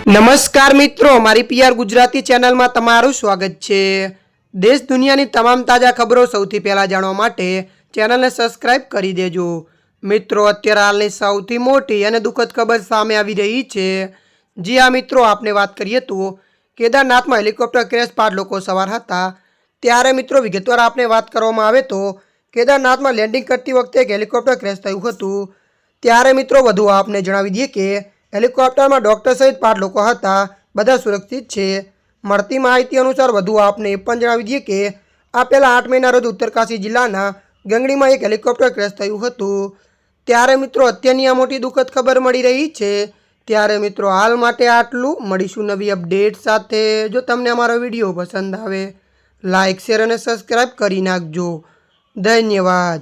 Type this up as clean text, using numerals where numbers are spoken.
નમસ્કાર મિત્રો, મારી પીઆર ગુજરાતી ચેનલમાં તમારું સ્વાગત છે। દેશ દુનિયાની તમામ તાજા ખબરો સૌથી પહેલા જાણવા માટે ચેનલને સબસ્ક્રાઇબ કરી દેજો। મિત્રો, અત્યારે હાલની સૌથી મોટી અને દુઃખદ ખબર સામે આવી રહી છે। જી હા મિત્રો, આપને વાત કરીએ તો કેદારનાથમાં હેલિકોપ્ટર ક્રેશ 5 લોકો સવાર હતા। ત્યારે મિત્રો વિગતવાર આપને વાત કરવામાં આવે તો કેદારનાથમાં લેન્ડિંગ કરતી વખતે એક હેલિકોપ્ટર ક્રેશ થયું હતું। ત્યારે મિત્રો વધુ આપને જણાવી દઈએ કે હેલિકોપ્ટરમાં ડોક્ટર સહિત 5 લોકો હતા, બધા સુરક્ષિત છે। મળતી માહિતી અનુસાર વધુ આપને એ પણ જણાવી દઈએ કે આ પહેલા 8 મહિના રોજ ઉત્તરકાશી જિલ્લાના ગંગડીમાં એક હેલિકોપ્ટર ક્રેશ થયું હતું। ત્યારે મિત્રો અત્યારની આ મોટી દુઃખદ ખબર મળી રહી છે। ત્યારે મિત્રો હાલ માટે આટલું, મળીશું નવી અપડેટ સાથે। જો તમને અમારો વિડીયો પસંદ આવે લાઇક, શેર અને સબસ્ક્રાઇબ કરી નાખજો। ધન્યવાદ।